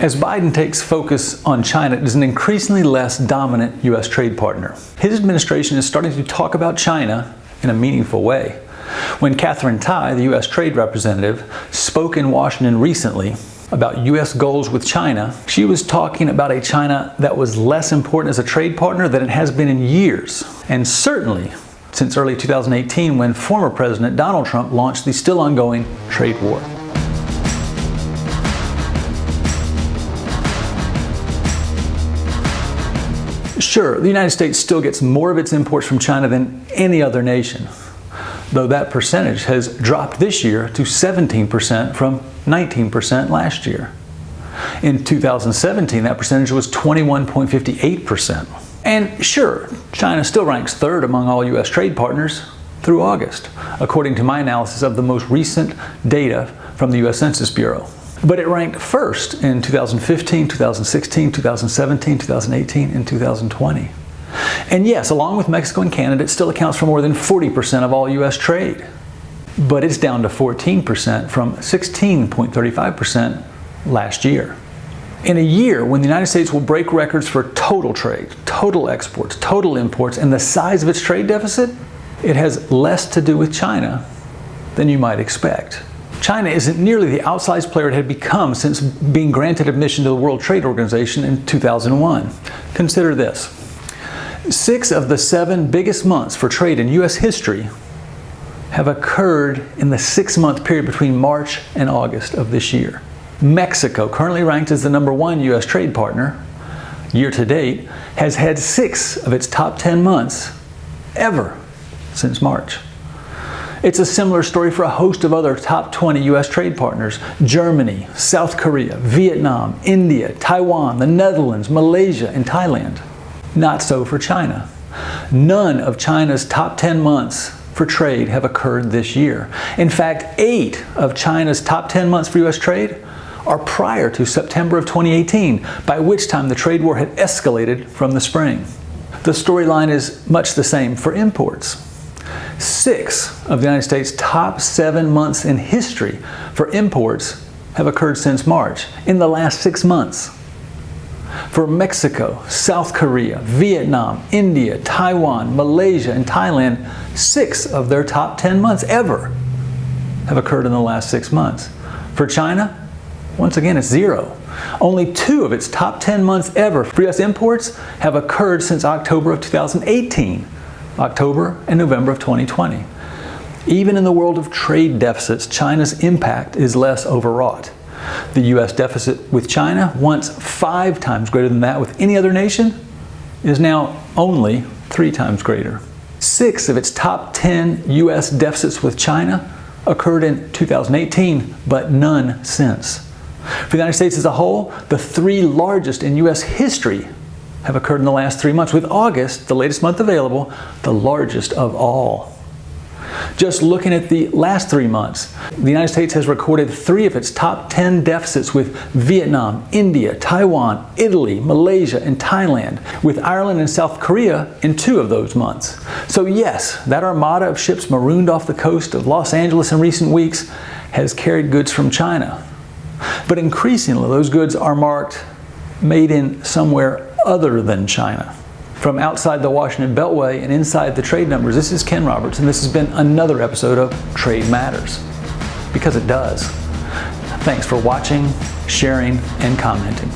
As Biden takes focus on China as an increasingly less dominant U.S. trade partner, his administration is starting to talk about China in a meaningful way. When Katherine Tai, the U.S. trade representative, spoke in Washington recently about U.S. goals with China, she was talking about a China that was less important as a trade partner than it has been in years, and certainly since early 2018 when former President Donald Trump launched the still ongoing trade war. Sure, the United States still gets more of its imports from China than any other nation, though that percentage has dropped this year to 17% from 19% last year. In 2017, that percentage was 21.58%. And sure, China still ranks third among all U.S. trade partners through August, according to my analysis of the most recent data from the U.S. Census Bureau. But it ranked first in 2015, 2016, 2017, 2018, and 2020. And yes, along with Mexico and Canada, it still accounts for more than 40% of all U.S. trade. But it's down to 14% from 16.35% last year. In a year when the United States will break records for total trade, total exports, total imports, and the size of its trade deficit, it has less to do with China than you might expect. China isn't nearly the outsized player it had become since being granted admission to the World Trade Organization in 2001. Consider this. 6 of the 7 biggest months for trade in U.S. history have occurred in the 6-month period between March and August of this year. Mexico, currently ranked as the #1 U.S. trade partner, year to date, has had 6 of its top 10 months ever since March. It's a similar story for a host of other top 20 U.S. trade partners: Germany, South Korea, Vietnam, India, Taiwan, the Netherlands, Malaysia, and Thailand. Not so for China. None of China's top 10 months for trade have occurred this year. In fact, 8 of China's top 10 months for U.S. trade are prior to September of 2018, by which time the trade war had escalated from the spring. The storyline is much the same for imports. 6 of the United States' top 7 months in history for imports have occurred since March, in the last 6 months. For Mexico, South Korea, Vietnam, India, Taiwan, Malaysia, and Thailand, 6 of their top 10 months ever have occurred in the last 6 months. For China, once again, it's 0. Only 2 of its top 10 months ever for U.S. imports have occurred since October of 2018, October and November of 2020. Even in the world of trade deficits, China's impact is less overwrought. The U.S. deficit with China, once 5 times greater than that with any other nation, is now only 3 times greater. 6 of its top 10 U.S. deficits with China occurred in 2018, but none since. For the United States as a whole, the 3 largest in U.S. history have occurred in the last 3 months, with August, the latest month available, the largest of all. Just looking at the last 3 months, the United States has recorded 3 of its top 10 deficits with Vietnam, India, Taiwan, Italy, Malaysia, and Thailand, with Ireland and South Korea in 2 of those months. So yes, that armada of ships marooned off the coast of Los Angeles in recent weeks has carried goods from China. But increasingly, those goods are marked made in somewhere other than China. From outside the Washington Beltway and inside the trade numbers, this is Ken Roberts, and this has been another episode of Trade Matters. Because it does. Thanks for watching, sharing, and commenting.